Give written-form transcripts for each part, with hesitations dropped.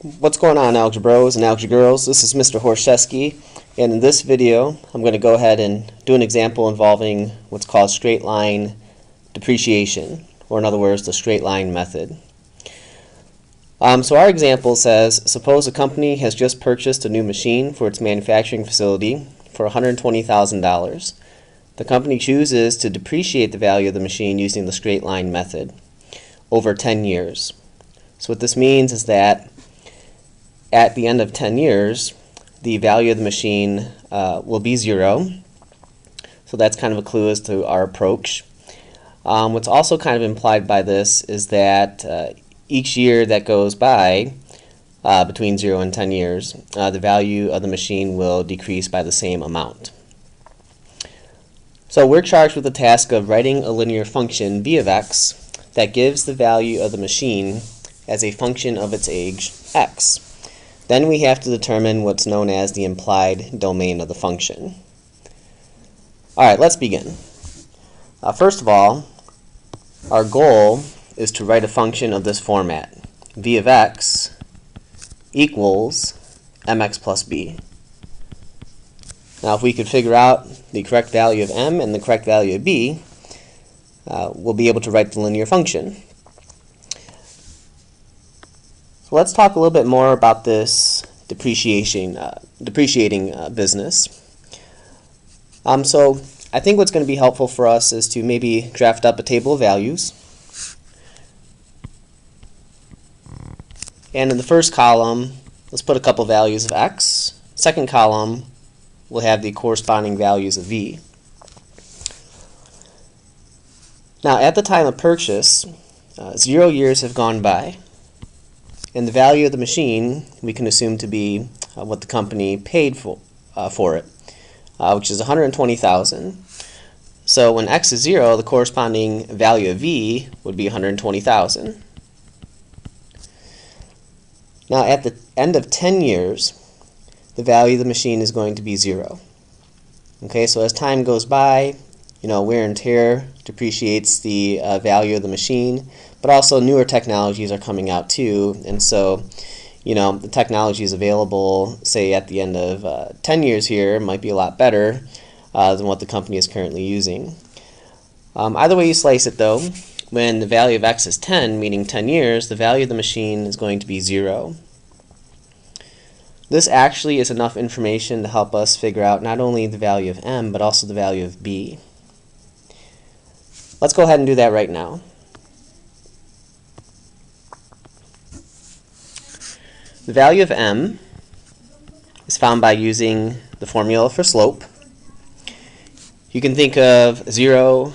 What's going on, Algebra Bros and Algebra Girls? This is Mr. Horszewski, and in this video I'm going to go ahead and do an example involving what's called straight line depreciation, or in other words, the straight line method. So our example says, suppose a company has just purchased a new machine for its manufacturing facility for $120,000. The company chooses to depreciate the value of the machine using the straight line method over 10 years. So what this means is that at the end of 10 years, the value of the machine will be 0. So that's kind of a clue as to our approach. What's also kind of implied by this is that each year that goes by, between 0 and 10 years, the value of the machine will decrease by the same amount. So we're charged with the task of writing a linear function v of x that gives the value of the machine as a function of its age, x. Then we have to determine what's known as the implied domain of the function. Alright, let's begin. First of all, our goal is to write a function of this format. V of x equals mx plus b. Now if we could figure out the correct value of m and the correct value of b, we'll be able to write the linear function. So let's talk a little bit more about this depreciating business. So I think what's going to be helpful for us is to maybe draft up a table of values. And in the first column, let's put a couple values of x. Second column, we'll have the corresponding values of v. Now at the time of purchase, 0 years have gone by. And the value of the machine we can assume to be what the company paid for it, which is $120,000. So when x is 0, the corresponding value of v would be $120,000. Now at the end of 10 years, the value of the machine is going to be 0. Okay, so as time goes by, wear and tear depreciates the value of the machine, but also newer technologies are coming out too, and so the technologies available, say at the end of 10 years here, might be a lot better than what the company is currently using. Either way you slice it though, when the value of x is 10, meaning 10 years, the value of the machine is going to be 0. This actually is enough information to help us figure out not only the value of m, but also the value of b. Let's go ahead and do that right now. The value of m is found by using the formula for slope. You can think of 0,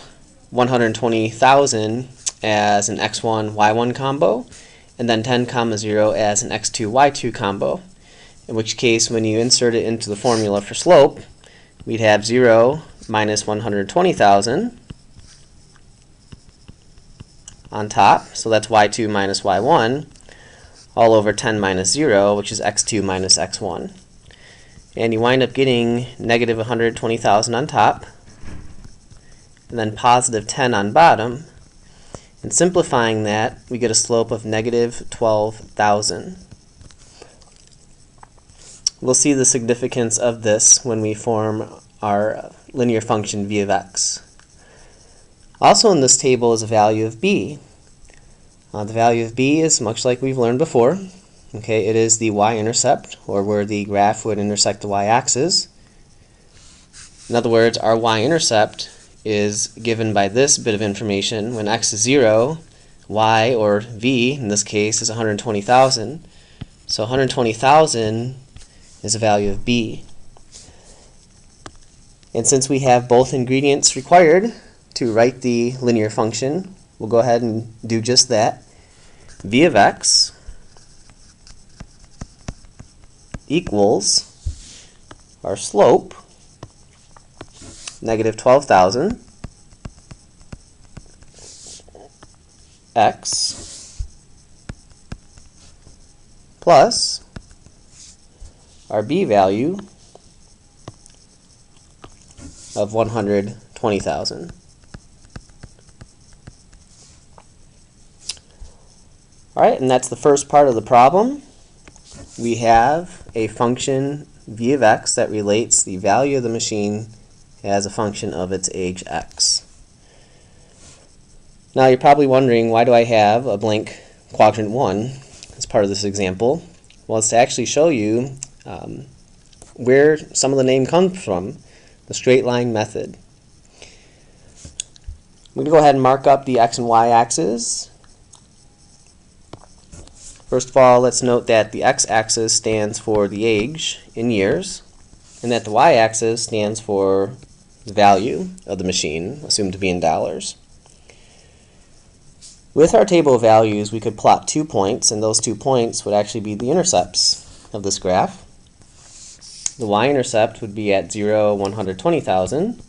120,000 as an x1, y1 combo, and then 10, 0 as an x2, y2 combo. In which case, when you insert it into the formula for slope, we'd have 0 minus 120,000 on top, so that's y2 minus y1, all over 10 minus 0, which is x2 minus x1. And you wind up getting negative 120,000 on top, and then positive 10 on bottom. And simplifying that, we get a slope of negative 12,000. We'll see the significance of this when we form our linear function v of x. Also in this table is a value of b. The value of b is much like we've learned before. Okay, it is the y-intercept, or where the graph would intersect the y-axis. In other words, our y-intercept is given by this bit of information. When x is 0, y, or v, in this case, is 120,000. So 120,000 is a value of b. And since we have both ingredients required to write the linear function, we'll go ahead and do just that. V of x equals our slope, negative 12,000, x plus our b value of 120,000. Alright, and that's the first part of the problem. we have a function v of x that relates the value of the machine as a function of its age x. Now you're probably wondering, why do I have a blank quadrant 1 as part of this example? Well, it's to actually show you where some of the name comes from, the straight line method. I'm going to go ahead and mark up the x and y axes. First of all, let's note that the x-axis stands for the age in years, and that the y-axis stands for the value of the machine, assumed to be in dollars. With our table of values, we could plot 2 points, and those 2 points would actually be the intercepts of this graph. The y-intercept would be at 0, 120,000.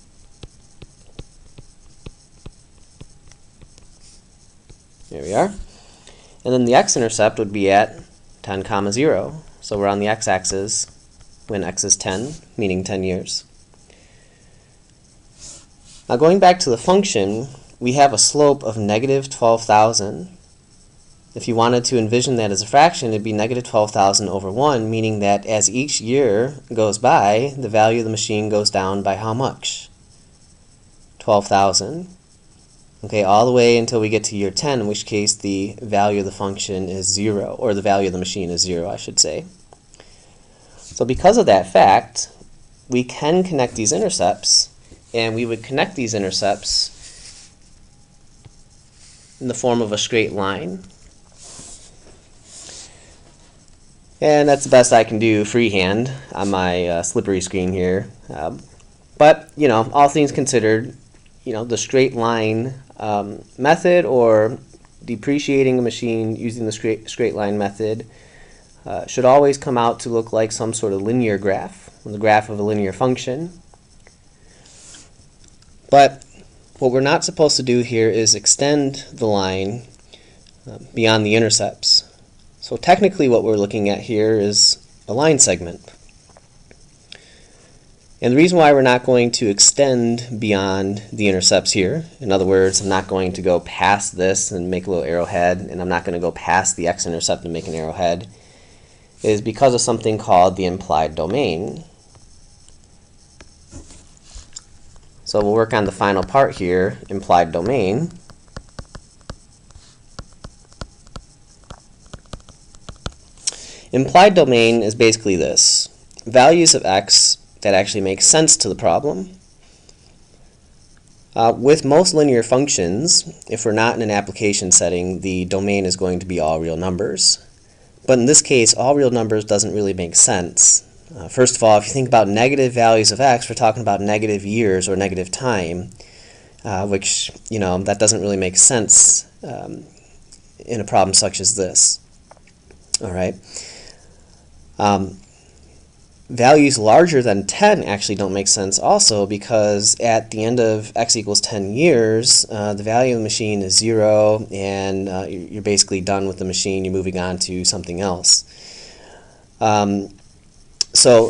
There we are. And then the x-intercept would be at 10, 0. So we're on the x-axis when x is 10, meaning 10 years. Now going back to the function, we have a slope of negative 12,000. If you wanted to envision that as a fraction, it'd be negative 12,000 over 1, meaning that as each year goes by, the value of the machine goes down by how much? 12,000. Okay, all the way until we get to year 10, in which case the value of the function is 0, or the value of the machine is 0, I should say. So because of that fact, we can connect these intercepts, and we would connect these intercepts in the form of a straight line. And that's the best I can do freehand on my slippery screen here. But, you know, all things considered, you know, the straight line method, or depreciating a machine using the straight line method, should always come out to look like some sort of linear graph, the graph of a linear function. But what we're not supposed to do here is extend the line beyond the intercepts. So technically what we're looking at here is a line segment. And the reason why we're not going to extend beyond the intercepts here, in other words, I'm not going to go past this and make a little arrowhead, and I'm not going to go past the x-intercept and make an arrowhead, is because of something called the implied domain. So we'll work on the final part here, implied domain. Implied domain is basically this: values of x that actually make sense to the problem. With most linear functions, if we're not in an application setting, the domain is going to be all real numbers. But in this case, all real numbers doesn't really make sense. First of all, if you think about negative values of x, we're talking about negative years or negative time, which, you know, that doesn't really make sense in a problem such as this. All right. Values larger than 10 actually don't make sense also, because at the end of x equals 10 years, the value of the machine is 0, and you're basically done with the machine. You're moving on to something else. So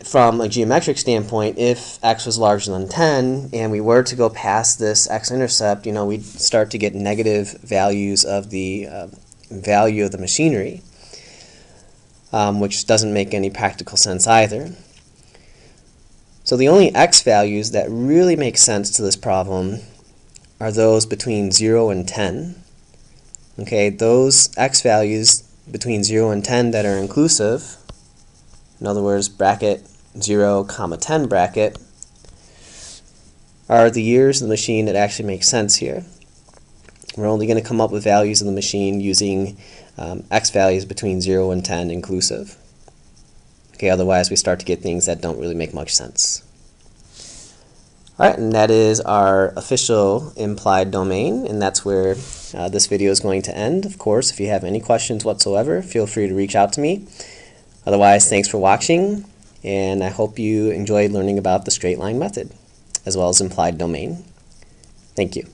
from a geometric standpoint, if x was larger than 10 and we were to go past this x-intercept, you know, we'd start to get negative values of the value of the machinery. Which doesn't make any practical sense either. So the only x values that really make sense to this problem are those between 0 and 10. Okay, those x values between 0 and 10 that are inclusive, in other words, bracket 0, comma 10 bracket, are the years of the machine that actually make sense here. We're only going to come up with values of the machine using x values between 0 and 10 inclusive. Okay, otherwise we start to get things that don't really make much sense. Alright, and that is our official implied domain, and that's where this video is going to end. Of course, if you have any questions whatsoever, feel free to reach out to me. Otherwise, thanks for watching, and I hope you enjoyed learning about the straight line method, as well as implied domain. Thank you.